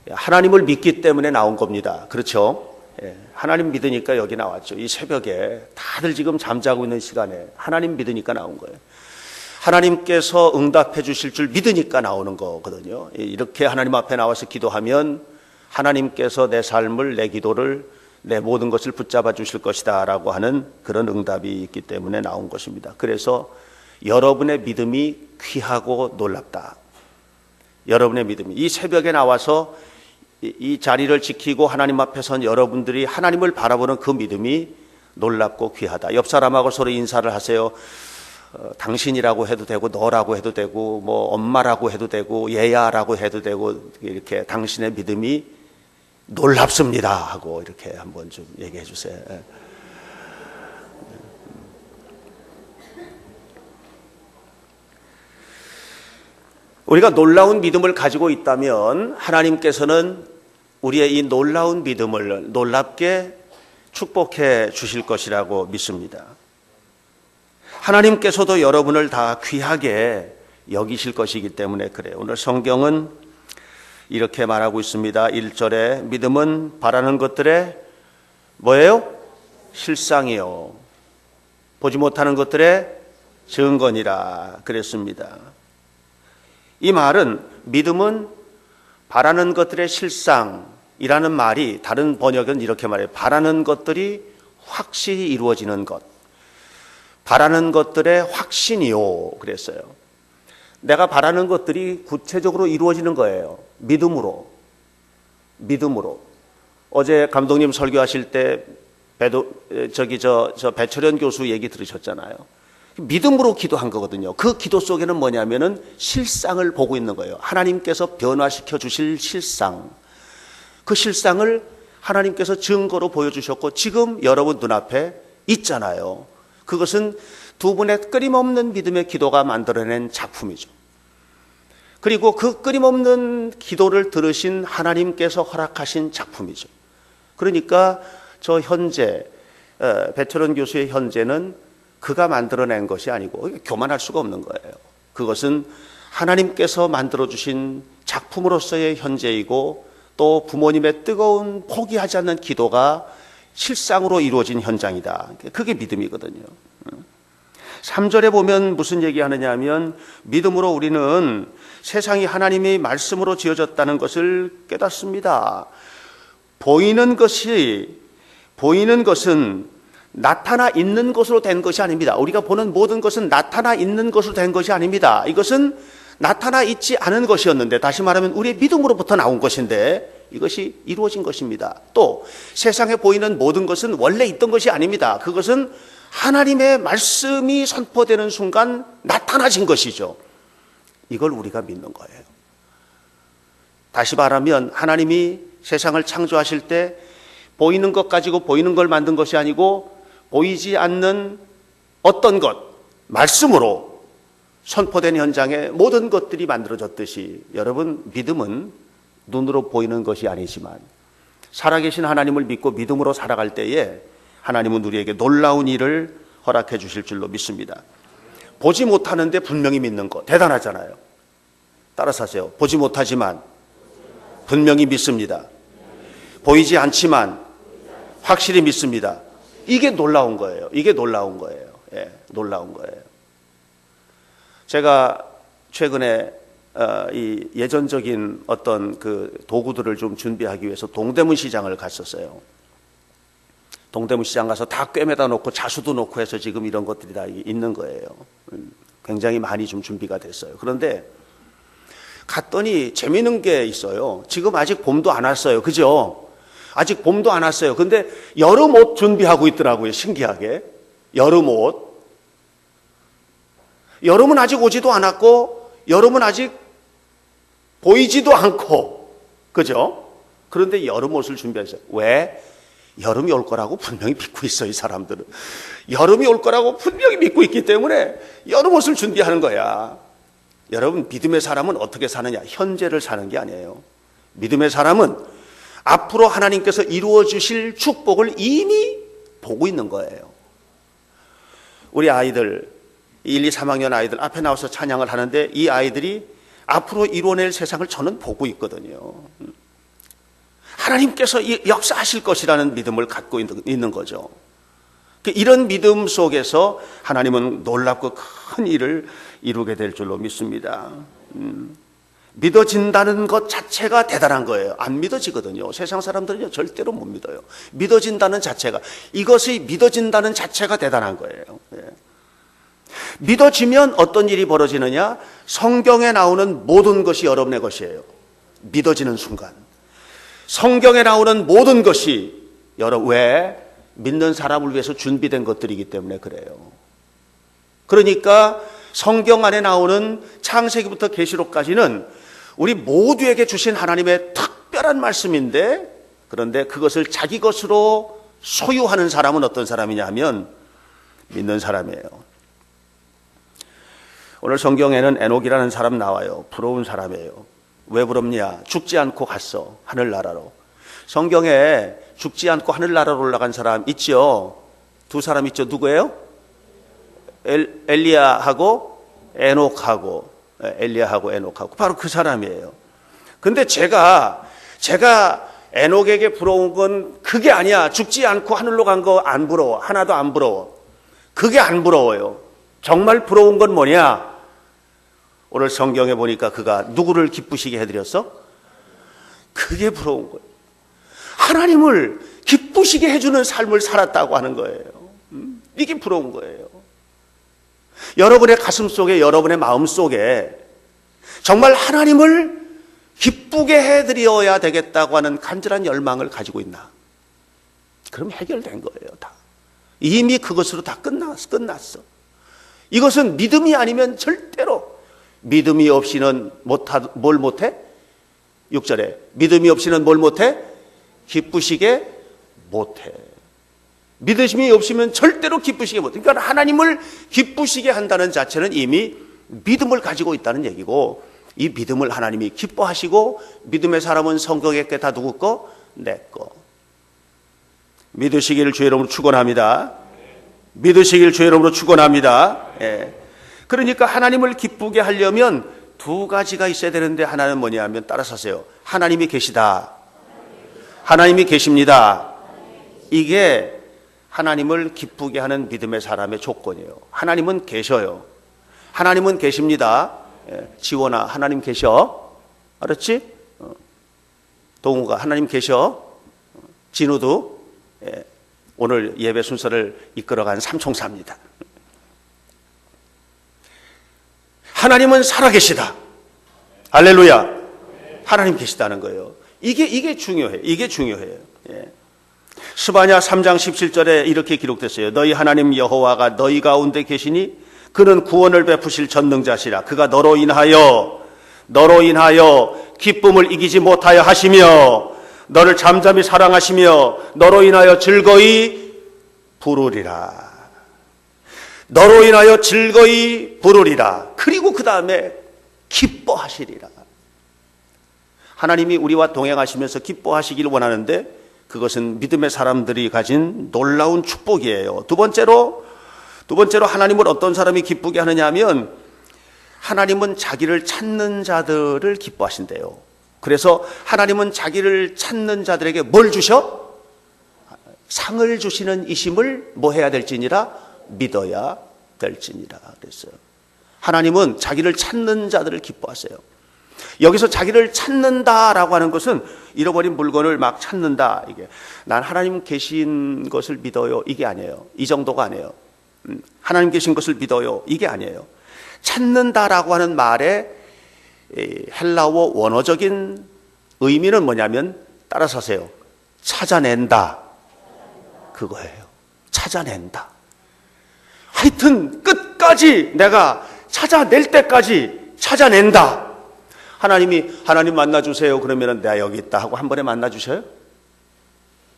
하나님을 믿기 때문에 나온 겁니다. 그렇죠? 하나님 믿으니까 여기 나왔죠. 이 새벽에 다들 지금 잠자고 있는 시간에 하나님 믿으니까 나온 거예요. 하나님께서 응답해 주실 줄 믿으니까 나오는 거거든요. 이렇게 하나님 앞에 나와서 기도하면 하나님께서 내 삶을, 내 기도를, 내 모든 것을 붙잡아 주실 것이다 라고 하는 그런 응답이 있기 때문에 나온 것입니다. 그래서 여러분의 믿음이 귀하고 놀랍다. 여러분의 믿음이 이 새벽에 나와서 이 자리를 지키고 하나님 앞에 선 여러분들이 하나님을 바라보는 그 믿음이 놀랍고 귀하다. 옆 사람하고 서로 인사를 하세요. 당신이라고 해도 되고 너라고 해도 되고 뭐 엄마라고 해도 되고 얘야라고 해도 되고 이렇게 당신의 믿음이 놀랍습니다 하고 이렇게 한번 좀 얘기해 주세요. 우리가 놀라운 믿음을 가지고 있다면 하나님께서는 우리의 이 놀라운 믿음을 놀랍게 축복해 주실 것이라고 믿습니다. 하나님께서도 여러분을 다 귀하게 여기실 것이기 때문에 그래요. 오늘 성경은 이렇게 말하고 있습니다. 1절에 믿음은 바라는 것들의 뭐예요? 실상이요. 보지 못하는 것들의 증거니라 그랬습니다. 이 말은 믿음은 바라는 것들의 실상이라는 말이 다른 번역은 이렇게 말해요. 바라는 것들이 확실히 이루어지는 것. 바라는 것들의 확신이요 그랬어요. 내가 바라는 것들이 구체적으로 이루어지는 거예요. 믿음으로. 어제 감독님 설교하실 때 배철현 교수 얘기 들으셨잖아요. 믿음으로 기도한 거거든요. 그 기도 속에는 뭐냐면은 실상을 보고 있는 거예요. 하나님께서 변화시켜 주실 실상. 그 실상을 하나님께서 증거로 보여주셨고 지금 여러분 눈앞에 있잖아요. 그것은 두 분의 끊임없는 믿음의 기도가 만들어낸 작품이죠. 그리고 그 끊임없는 기도를 들으신 하나님께서 허락하신 작품이죠. 그러니까 저 현재 배철원 교수의 현재는 그가 만들어낸 것이 아니고 교만할 수가 없는 거예요. 그것은 하나님께서 만들어주신 작품으로서의 현재이고 또 부모님의 뜨거운 포기하지 않는 기도가 실상으로 이루어진 현장이다. 그게 믿음이거든요. 3절에 보면 무슨 얘기하느냐 하면 믿음으로 우리는 세상이 하나님의 말씀으로 지어졌다는 것을 깨닫습니다. 보이는 것은 나타나 있는 것으로 된 것이 아닙니다. 우리가 보는 모든 것은 나타나 있는 것으로 된 것이 아닙니다. 이것은 나타나 있지 않은 것이었는데 다시 말하면 우리의 믿음으로부터 나온 것인데 이것이 이루어진 것입니다. 또 세상에 보이는 모든 것은 원래 있던 것이 아닙니다. 그것은 하나님의 말씀이 선포되는 순간 나타나진 것이죠. 이걸 우리가 믿는 거예요. 다시 말하면 하나님이 세상을 창조하실 때 보이는 것 가지고 보이는 걸 만든 것이 아니고 보이지 않는 어떤 것, 말씀으로 선포된 현장에 모든 것들이 만들어졌듯이 여러분 믿음은 눈으로 보이는 것이 아니지만 살아계신 하나님을 믿고 믿음으로 살아갈 때에 하나님은 우리에게 놀라운 일을 허락해 주실 줄로 믿습니다. 보지 못하는데 분명히 믿는 것 대단하잖아요. 따라서 하세요. 보지 못하지만 분명히 믿습니다. 보이지 않지만 확실히 믿습니다. 이게 놀라운 거예요. 예, 놀라운 거예요. 제가 최근에 이 예전적인 어떤 그 도구들을 좀 준비하기 위해서 동대문 시장을 갔었어요. 동대문 시장 가서 다 꿰매다 놓고 자수도 놓고 해서 지금 이런 것들이 다 있는 거예요. 굉장히 많이 좀 준비가 됐어요. 그런데 갔더니 재미있는 게 있어요. 지금 아직 봄도 안 왔어요. 그죠? 아직 봄도 안 왔어요. 근데 여름 옷 준비하고 있더라고요. 신기하게. 여름 옷. 여름은 아직 오지도 않았고 여름은 아직 보이지도 않고 그죠? 그런데 여름 옷을 준비했어요. 왜? 여름이 올 거라고 분명히 믿고 있어요. 이 사람들은. 여름이 올 거라고 분명히 믿고 있기 때문에 여름 옷을 준비하는 거야. 여러분 믿음의 사람은 어떻게 사느냐? 현재를 사는 게 아니에요. 믿음의 사람은 앞으로 하나님께서 이루어 주실 축복을 이미 보고 있는 거예요. 우리 아이들 1, 2, 3학년 아이들 앞에 나와서 찬양을 하는데 이 아이들이 앞으로 이루어낼 세상을 저는 보고 있거든요. 하나님께서 역사하실 것이라는 믿음을 갖고 있는 거죠. 이런 믿음 속에서 하나님은 놀랍고 큰 일을 이루게 될 줄로 믿습니다. 믿어진다는 것 자체가 대단한 거예요. 안 믿어지거든요. 세상 사람들은요 절대로 못 믿어요. 믿어진다는 자체가, 이것이 믿어진다는 자체가 대단한 거예요. 믿어지면 어떤 일이 벌어지느냐? 성경에 나오는 모든 것이 여러분의 것이에요. 믿어지는 순간 성경에 나오는 모든 것이 왜? 믿는 사람을 위해서 준비된 것들이기 때문에 그래요. 그러니까 성경 안에 나오는 창세기부터 계시록까지는 우리 모두에게 주신 하나님의 특별한 말씀인데, 그런데 그것을 자기 것으로 소유하는 사람은 어떤 사람이냐 하면 믿는 사람이에요. 오늘 성경에는 에녹이라는 사람 나와요. 부러운 사람이에요. 왜 부럽냐? 죽지 않고 갔어, 하늘나라로. 성경에 죽지 않고 하늘나라로 올라간 사람 있죠? 두 사람 있죠? 누구예요? 엘리야하고 에녹하고, 엘리야하고 에녹하고 바로 그 사람이에요. 근데 제가 에녹에게 부러운 건 그게 아니야. 죽지 않고 하늘로 간 거 안 부러워. 하나도 안 부러워. 그게 안 부러워요. 정말 부러운 건 뭐냐? 오늘 성경에 보니까 그가 누구를 기쁘시게 해드렸어? 그게 부러운 거예요. 하나님을 기쁘시게 해주는 삶을 살았다고 하는 거예요. 이게 부러운 거예요. 여러분의 가슴 속에, 여러분의 마음 속에 정말 하나님을 기쁘게 해드려야 되겠다고 하는 간절한 열망을 가지고 있나? 그럼 해결된 거예요, 다. 이미 그것으로 다 끝났어. 이것은 믿음이 아니면 절대로, 믿음이 없이는 뭘 못해? 6절에 믿음이 없이는 뭘 못해? 기쁘시게 못해. 믿으심이 없으면 절대로 기쁘시게 못해. 그러니까 하나님을 기쁘시게 한다는 자체는 이미 믿음을 가지고 있다는 얘기고, 이 믿음을 하나님이 기뻐하시고, 믿음의 사람은 성경에 다 누구 거? 내 거. 믿으시기를 주의 이름으로 축원합니다. 믿으시기를 주의 이름으로 축원합니다. 그러니까 하나님을 기쁘게 하려면 두 가지가 있어야 되는데, 하나는 뭐냐 하면 따라서세요. 하나님이 계시다. 하나님이 계십니다. 이게 하나님을 기쁘게 하는 믿음의 사람의 조건이에요. 하나님은 계셔요. 하나님은 계십니다. 지원아, 하나님 계셔. 알았지? 동우가 하나님 계셔. 진우도 오늘 예배 순서를 이끌어간 삼총사입니다. 하나님은 살아계시다. 할렐루야. 하나님 계시다는 거예요. 이게 중요해요. 이게 중요해요. 스바냐 3장 17절에 이렇게 기록됐어요. 너희 하나님 여호와가 너희 가운데 계시니 그는 구원을 베푸실 전능자시라. 그가 너로 인하여 기쁨을 이기지 못하여 하시며 너를 잠잠히 사랑하시며 너로 인하여 즐거이 부르리라. 너로 인하여 즐거이 부르리라. 그리고 그 다음에 기뻐하시리라. 하나님이 우리와 동행하시면서 기뻐하시기를 원하는데, 그것은 믿음의 사람들이 가진 놀라운 축복이에요. 두 번째로 하나님을 어떤 사람이 기쁘게 하느냐 하면, 하나님은 자기를 찾는 자들을 기뻐하신대요. 그래서 하나님은 자기를 찾는 자들에게 뭘 주셔? 상을 주시는 이심을 뭐 해야 될지니라? 믿어야 될지니라 그랬어요. 하나님은 자기를 찾는 자들을 기뻐하세요. 여기서 자기를 찾는다라고 하는 것은 잃어버린 물건을 막 찾는다, 이게 난 하나님 계신 것을 믿어요, 이게 아니에요. 이 정도가 아니에요. 하나님 계신 것을 믿어요, 이게 아니에요. 찾는다라고 하는 말의 헬라어 원어적인 의미는 뭐냐면, 따라서세요. 찾아낸다, 그거예요. 찾아낸다. 하여튼 끝까지 내가 찾아낼 때까지 찾아낸다. 하나님 만나주세요 그러면 내가 여기 있다 하고 한 번에 만나주셔요?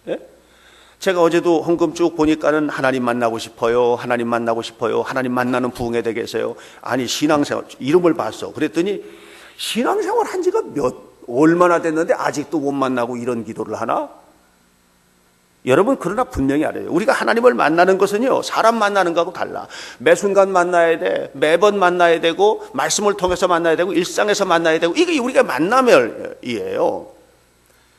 예? 제가 어제도 헌금 쭉 보니까는 하나님 만나고 싶어요, 하나님 만나고 싶어요, 하나님 만나는 부흥회 되겠어요. 아니, 신앙생활 이름을 봤어. 그랬더니 신앙생활 한 지가 얼마나 됐는데 아직도 못 만나고 이런 기도를 하나? 여러분, 그러나 분명히 알아요. 우리가 하나님을 만나는 것은요, 사람 만나는 거하고 달라. 매 순간 만나야 돼. 매번 만나야 되고, 말씀을 통해서 만나야 되고, 일상에서 만나야 되고, 이게 우리가 만남이에요.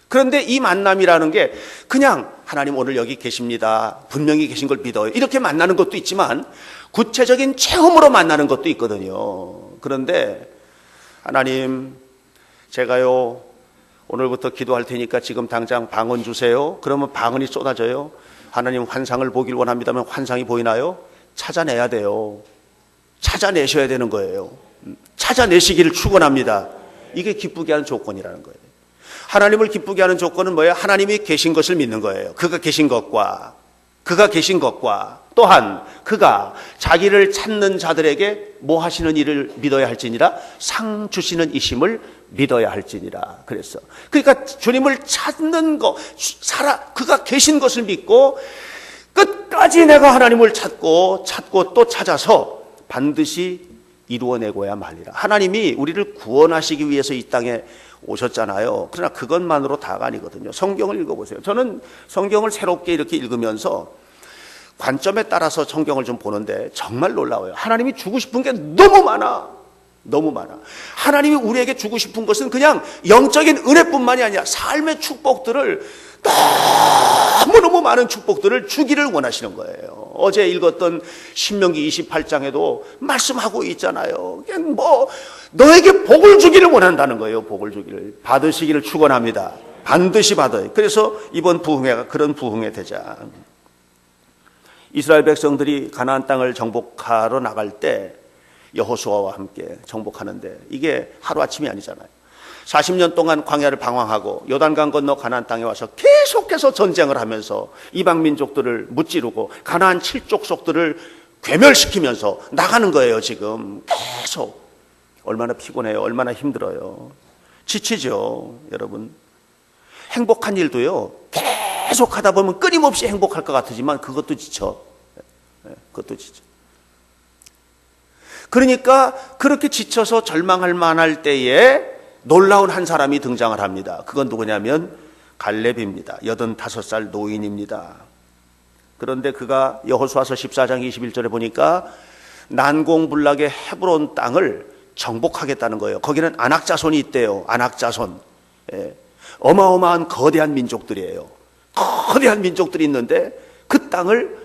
그런데 이 만남이라는 게 그냥 하나님 오늘 여기 계십니다, 분명히 계신 걸 믿어요, 이렇게 만나는 것도 있지만 구체적인 체험으로 만나는 것도 있거든요. 그런데 하나님, 제가요 오늘부터 기도할 테니까 지금 당장 방언 주세요. 그러면 방언이 쏟아져요. 하나님, 환상을 보길 원합니다면 환상이 보이나요? 찾아내야 돼요. 찾아내셔야 되는 거예요. 찾아내시기를 축원합니다. 이게 기쁘게 하는 조건이라는 거예요. 하나님을 기쁘게 하는 조건은 뭐예요? 하나님이 계신 것을 믿는 거예요. 그가 계신 것과 또한 그가 자기를 찾는 자들에게 뭐 하시는 일을 믿어야 할지니라, 상 주시는 이심을 믿어야 할지니라 그랬어. 그러니까 주님을 찾는 거, 그가 계신 것을 믿고 끝까지 내가 하나님을 찾고 또 찾아서 반드시 이루어내고야 말리라. 하나님이 우리를 구원하시기 위해서 이 땅에 오셨잖아요. 그러나 그것만으로 다가 아니거든요. 성경을 읽어보세요. 저는 성경을 새롭게 이렇게 읽으면서 관점에 따라서 성경을 좀 보는데 정말 놀라워요. 하나님이 주고 싶은 게 너무 많아. 하나님이 우리에게 주고 싶은 것은 그냥 영적인 은혜뿐만이 아니라 삶의 축복들을, 너무너무 많은 축복들을 주기를 원하시는 거예요. 어제 읽었던 신명기 28장에도 말씀하고 있잖아요. 뭐 너에게 복을 주기를 원한다는 거예요. 복을 주기를 받으시기를 축원합니다. 반드시 받아요. 그래서 이번 부흥회가 그런 부흥회 되자. 이스라엘 백성들이 가나안 땅을 정복하러 나갈 때 여호수아와 함께 정복하는데 이게 하루아침이 아니잖아요. 40년 동안 광야를 방황하고 요단강 건너 가나안 땅에 와서 계속해서 전쟁을 하면서 이방 민족들을 무찌르고 가나안 7족속들을 괴멸시키면서 나가는 거예요. 지금 계속. 얼마나 피곤해요. 얼마나 힘들어요. 지치죠, 여러분. 행복한 일도요, 계속 하다 보면 끊임없이 행복할 것 같지만 그것도 지쳐. 그것도 지쳐. 그러니까 그렇게 지쳐서 절망할 만할 때에 놀라운 한 사람이 등장을 합니다. 그건 누구냐면 갈렙입니다. 85살 노인입니다. 그런데 그가 여호수아서 14장 21절에 보니까 난공불락의 헤브론 땅을 정복하겠다는 거예요. 거기는 아낙자손이 있대요. 아낙자손. 어마어마한 거대한 민족들이에요. 거대한 민족들이 있는데 그 땅을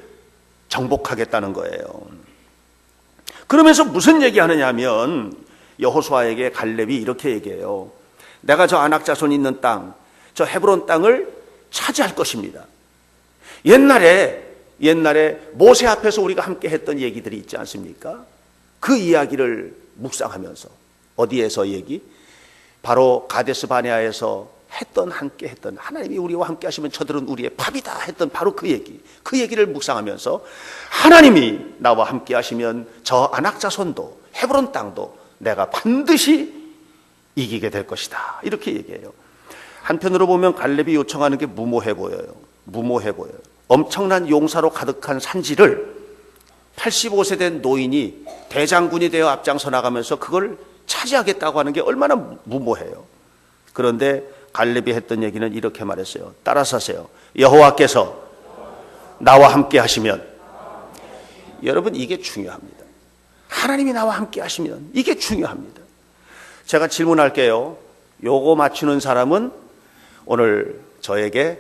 정복하겠다는 거예요. 그러면서 무슨 얘기하느냐 하면 여호수아에게 갈렙이 이렇게 얘기해요. 내가 저 아낙자손이 있는 땅, 저 헤브론 땅을 차지할 것입니다. 옛날에 모세 앞에서 우리가 함께 했던 얘기들이 있지 않습니까? 그 이야기를 묵상하면서, 어디에서 얘기? 바로 가데스 바네아에서 함께 했던, 하나님이 우리와 함께 하시면 저들은 우리의 밥이다 했던 바로 그 얘기를 묵상하면서 하나님이 나와 함께 하시면 저 아낙자손도 헤브론 땅도 내가 반드시 이기게 될 것이다, 이렇게 얘기해요. 한편으로 보면 갈렙이 요청하는 게 무모해 보여요. 엄청난 용사로 가득한 산지를 85세 된 노인이 대장군이 되어 앞장서 나가면서 그걸 차지하겠다고 하는 게 얼마나 무모해요. 그런데 갈렙이 했던 얘기는 이렇게 말했어요. 따라서 하세요. 여호와께서 나와 함께 하시면. 여러분, 이게 중요합니다. 하나님이 나와 함께 하시면 이게 중요합니다. 제가 질문할게요. 요거 맞추는 사람은 오늘 저에게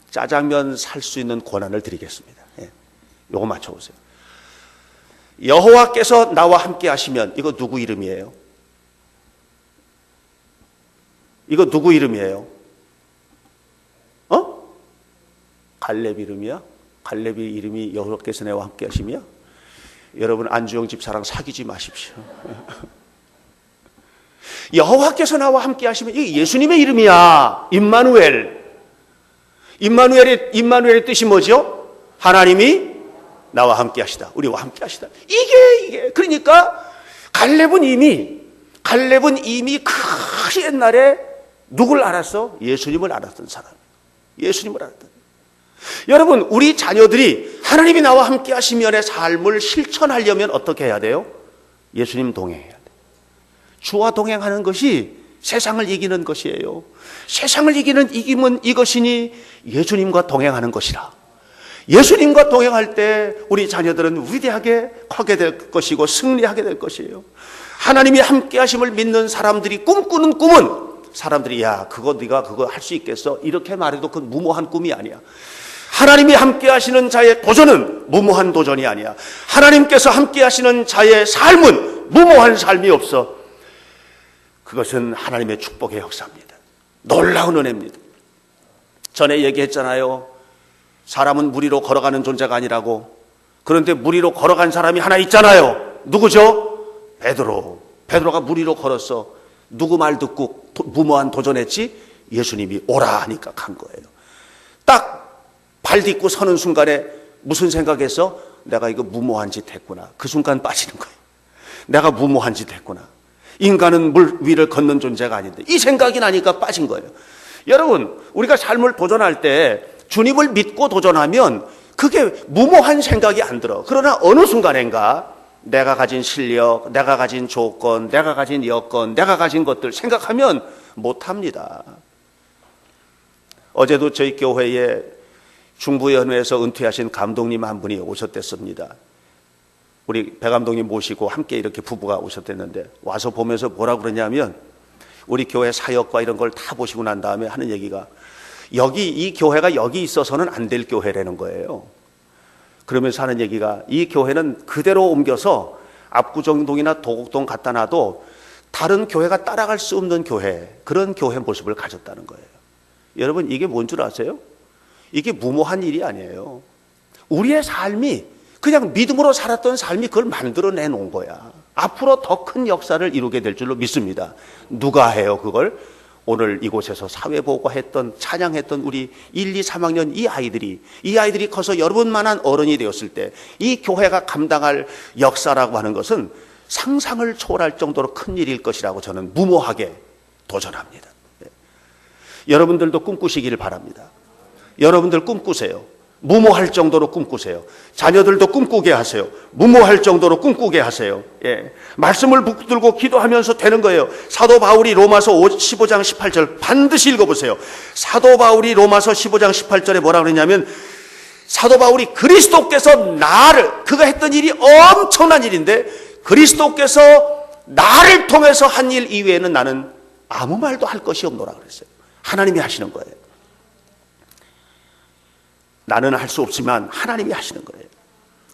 짜장면 살 수 있는 권한을 드리겠습니다. 요거 맞춰보세요. 여호와께서 나와 함께 하시면, 이거 누구 이름이에요? 이거 누구 이름이에요? 갈렙 이름이야? 갈렙이 이름이 여호와께서 나와 함께 하시며? 여러분, 안주영 집사랑 사귀지 마십시오. 여호와께서 나와 함께 하시면 이게 예수님의 이름이야. 임마누엘의 뜻이 뭐죠? 하나님이 나와 함께 하시다. 우리와 함께 하시다. 이게 그러니까 갈렙은 이미 그 옛날에 누굴 알았어? 예수님을 알았던 사람. 예수님을 알았던. 여러분, 우리 자녀들이 하나님이 나와 함께 하시면의 삶을 실천하려면 어떻게 해야 돼요? 예수님 동행해야 돼요. 주와 동행하는 것이 세상을 이기는 것이에요. 세상을 이기면 이것이니 예수님과 동행하는 것이라. 예수님과 동행할 때 우리 자녀들은 위대하게 커게 될 것이고 승리하게 될 것이에요. 하나님이 함께 하심을 믿는 사람들이 꿈꾸는 꿈은 사람들이 야 그거 네가 그거 할 수 있겠어? 이렇게 말해도 그건 무모한 꿈이 아니야. 하나님이 함께 하시는 자의 도전은 무모한 도전이 아니야. 하나님께서 함께 하시는 자의 삶은 무모한 삶이 없어. 그것은 하나님의 축복의 역사입니다. 놀라운 은혜입니다. 전에 얘기했잖아요. 사람은 물 위로 걸어가는 존재가 아니라고. 그런데 물 위로 걸어간 사람이 하나 있잖아요. 누구죠? 베드로. 베드로가 물 위로 걸었어. 누구 말 듣고 무모한 도전했지? 예수님이 오라 하니까 간 거예요. 딱 발 딛고 서는 순간에 무슨 생각했어? 내가 이거 무모한 짓 했구나. 그 순간 빠지는 거예요. 내가 무모한 짓 했구나. 인간은 물 위를 걷는 존재가 아닌데 이 생각이 나니까 빠진 거예요. 여러분, 우리가 삶을 도전할 때 주님을 믿고 도전하면 그게 무모한 생각이 안 들어. 그러나 어느 순간인가 내가 가진 실력, 내가 가진 조건, 내가 가진 여건, 내가 가진 것들 생각하면 못합니다. 어제도 저희 교회에 중부연회에서 은퇴하신 감독님 한 분이 오셨댔습니다. 우리 배 감독님 모시고 함께 이렇게 부부가 오셨댔는데 와서 보면서 뭐라 그러냐면 우리 교회 사역과 이런 걸 다 보시고 난 다음에 하는 얘기가 이 교회가 여기 있어서는 안 될 교회라는 거예요. 그러면서 하는 얘기가 이 교회는 그대로 옮겨서 압구정동이나 도곡동 갖다 놔도 다른 교회가 따라갈 수 없는 교회, 그런 교회 모습을 가졌다는 거예요. 여러분, 이게 뭔 줄 아세요? 이게 무모한 일이 아니에요. 우리의 삶이 그냥 믿음으로 살았던 삶이 그걸 만들어내 놓은 거야. 앞으로 더 큰 역사를 이루게 될 줄로 믿습니다. 누가 해요, 그걸? 오늘 이곳에서 사회보고했던, 찬양했던 우리 1, 2, 3학년 이 아이들이 커서 여러분만한 어른이 되었을 때 이 교회가 감당할 역사라고 하는 것은 상상을 초월할 정도로 큰 일일 것이라고 저는 무모하게 도전합니다. 여러분들도 꿈꾸시기를 바랍니다. 여러분들 꿈꾸세요. 무모할 정도로 꿈꾸세요. 자녀들도 꿈꾸게 하세요. 무모할 정도로 꿈꾸게 하세요. 예. 말씀을 붙들고 기도하면서 되는 거예요. 사도 바울이 로마서 15장 18절 반드시 읽어보세요. 사도 바울이 로마서 15장 18절에 뭐라 그러냐면 사도 바울이 그리스도께서 그가 했던 일이 엄청난 일인데 그리스도께서 나를 통해서 한 일 이외에는 나는 아무 말도 할 것이 없노라 그랬어요. 하나님이 하시는 거예요. 나는 할 수 없지만 하나님이 하시는 거예요.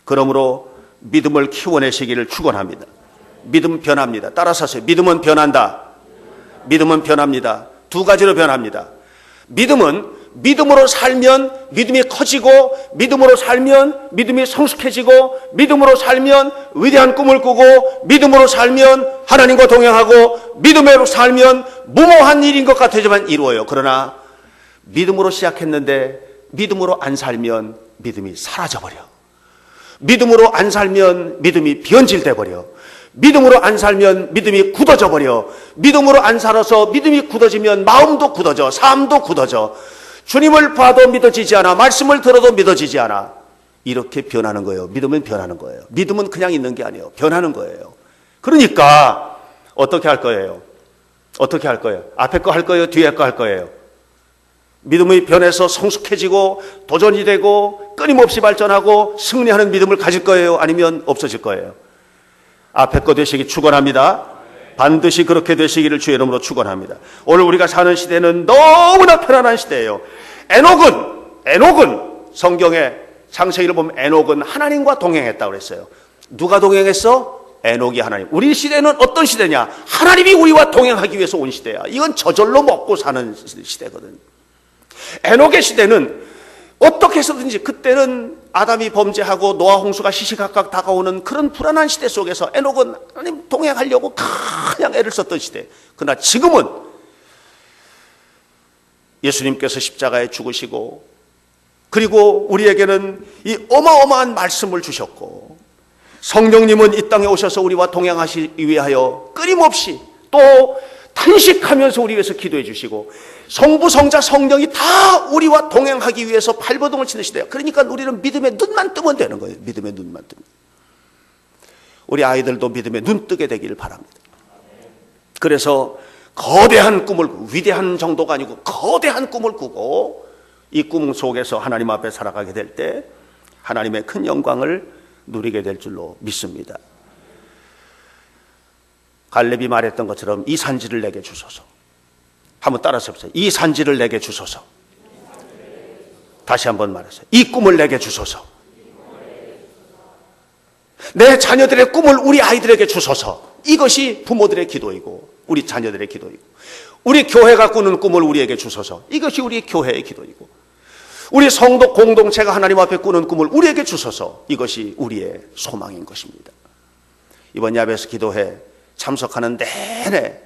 그러므로 믿음을 키워내시기를 축원합니다. 믿음 변합니다. 따라서 하세요. 믿음은 변한다. 믿음은 변합니다. 두 가지로 변합니다. 믿음은 믿음으로 살면 믿음이 커지고 믿음으로 살면 믿음이 성숙해지고 믿음으로 살면 위대한 꿈을 꾸고 믿음으로 살면 하나님과 동행하고 믿음으로 살면 무모한 일인 것 같지만 이루어요. 그러나 믿음으로 시작했는데 믿음으로 안 살면 믿음이 사라져버려. 믿음으로 안 살면 믿음이 변질돼 버려. 믿음으로 안 살면 믿음이 굳어져 버려. 믿음으로 안 살아서 믿음이 굳어지면 마음도 굳어져, 삶도 굳어져. 주님을 봐도 믿어지지 않아. 말씀을 들어도 믿어지지 않아. 이렇게 변하는 거예요. 믿음은 변하는 거예요. 믿음은 그냥 있는 게 아니에요. 변하는 거예요. 그러니까 어떻게 할 거예요? 어떻게 할 거예요? 앞에 거 할 거예요? 뒤에 거 할 거예요? 믿음이 변해서 성숙해지고 도전이 되고 끊임없이 발전하고 승리하는 믿음을 가질 거예요? 아니면 없어질 거예요? 앞에 거 되시기 축원합니다. 반드시 그렇게 되시기를 주의 이름으로 축원합니다. 오늘 우리가 사는 시대는 너무나 편안한 시대예요. 에녹은 성경에 창세기를 보면 에녹은 하나님과 동행했다고 그랬어요. 누가 동행했어? 에녹이 하나님. 우리 시대는 어떤 시대냐? 하나님이 우리와 동행하기 위해서 온 시대야. 이건 저절로 먹고 사는 시대거든. 에녹의 시대는 어떻게 해서든지 그때는 아담이 범죄하고 노아 홍수가 시시각각 다가오는 그런 불안한 시대 속에서 에녹은 하나님 동행하려고 그냥 애를 썼던 시대. 그러나 지금은 예수님께서 십자가에 죽으시고 그리고 우리에게는 이 어마어마한 말씀을 주셨고 성령님은 이 땅에 오셔서 우리와 동행하시기 위하여 끊임없이 또 탄식하면서 우리 위해서 기도해 주시고 성부, 성자, 성령이 다 우리와 동행하기 위해서 발버둥을 치는 시대예요. 그러니까 우리는 믿음의 눈만 뜨면 되는 거예요. 믿음의 눈만 뜨면. 우리 아이들도 믿음의 눈 뜨게 되기를 바랍니다. 그래서 거대한 꿈을 위대한 정도가 아니고 거대한 꿈을 꾸고 이 꿈 속에서 하나님 앞에 살아가게 될 때 하나님의 큰 영광을 누리게 될 줄로 믿습니다. 갈렙이 말했던 것처럼 이 산지를 내게 주소서. 한번 따라서 해보세요. 이 산지를 내게 주소서. 다시 한번 말하세요. 이 꿈을 내게 주소서. 내 자녀들의 꿈을 우리 아이들에게 주소서. 이것이 부모들의 기도이고 우리 자녀들의 기도이고, 우리 교회가 꾸는 꿈을 우리에게 주소서. 이것이 우리 교회의 기도이고, 우리 성도 공동체가 하나님 앞에 꾸는 꿈을 우리에게 주소서. 이것이 우리의 소망인 것입니다. 이번 야베스 기도회 참석하는 내내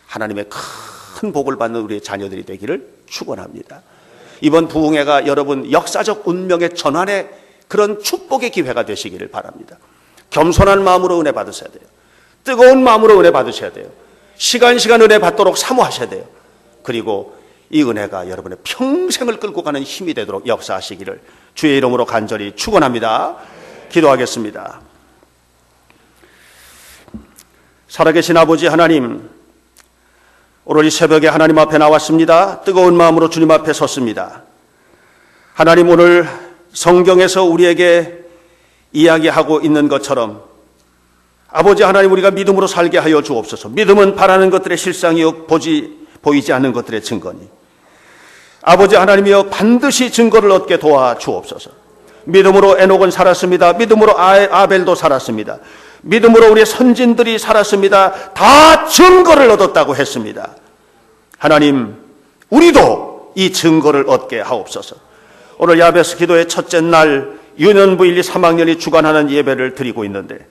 하나님의 큰 복을 받는 우리의 자녀들이 되기를 축원합니다. 이번 부흥회가 여러분 역사적 운명의 전환의 그런 축복의 기회가 되시기를 바랍니다. 겸손한 마음으로 은혜 받으셔야 돼요. 뜨거운 마음으로 은혜 받으셔야 돼요. 시간 은혜 받도록 사모하셔야 돼요. 그리고 이 은혜가 여러분의 평생을 끌고 가는 힘이 되도록 역사하시기를 주의 이름으로 간절히 축원합니다. 기도하겠습니다. 살아계신 아버지 하나님, 오늘 이 새벽에 하나님 앞에 나왔습니다. 뜨거운 마음으로 주님 앞에 섰습니다. 하나님, 오늘 성경에서 우리에게 이야기하고 있는 것처럼 아버지 하나님, 우리가 믿음으로 살게 하여 주옵소서. 믿음은 바라는 것들의 실상이요 보이지 않는 것들의 증거니, 아버지 하나님이여 반드시 증거를 얻게 도와 주옵소서. 믿음으로 에녹은 살았습니다. 믿음으로 아벨도 살았습니다. 믿음으로 우리 선진들이 살았습니다. 다 증거를 얻었다고 했습니다. 하나님, 우리도 이 증거를 얻게 하옵소서. 오늘 야베스 기도의 첫째 날 유년부 1, 2, 3학년이 주관하는 예배를 드리고 있는데,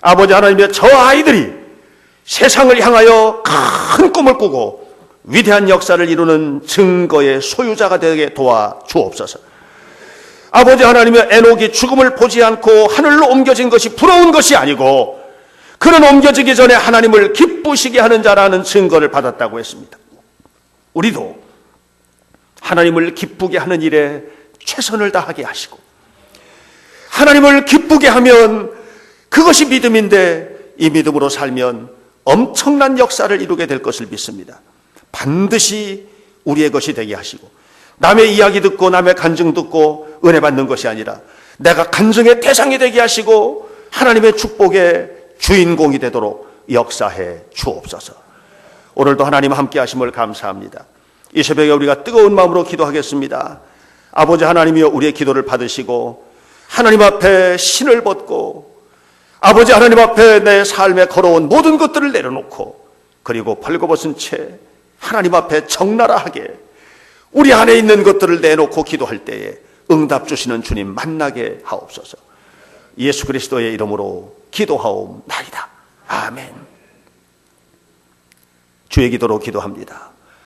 아버지 하나님의 저 아이들이 세상을 향하여 큰 꿈을 꾸고 위대한 역사를 이루는 증거의 소유자가 되게 도와 주옵소서. 아버지 하나님의 에녹이 죽음을 보지 않고 하늘로 옮겨진 것이 부러운 것이 아니고, 그는 옮겨지기 전에 하나님을 기쁘시게 하는 자라는 증거를 받았다고 했습니다. 우리도 하나님을 기쁘게 하는 일에 최선을 다하게 하시고, 하나님을 기쁘게 하면 그것이 믿음인데, 이 믿음으로 살면 엄청난 역사를 이루게 될 것을 믿습니다. 반드시 우리의 것이 되게 하시고, 남의 이야기 듣고 남의 간증 듣고 은혜 받는 것이 아니라 내가 간증의 대상이 되게 하시고 하나님의 축복의 주인공이 되도록 역사해 주옵소서. 오늘도 하나님 함께 하심을 감사합니다. 이 새벽에 우리가 뜨거운 마음으로 기도하겠습니다. 아버지 하나님이여, 우리의 기도를 받으시고 하나님 앞에 신을 벗고 아버지 하나님 앞에 내 삶에 걸어온 모든 것들을 내려놓고, 그리고 벌거벗은 채 하나님 앞에 적나라하게 우리 안에 있는 것들을 내놓고 기도할 때에 응답 주시는 주님 만나게 하옵소서. 예수 그리스도의 이름으로 기도하옵나이다. 아멘. 주의 기도로 기도합니다.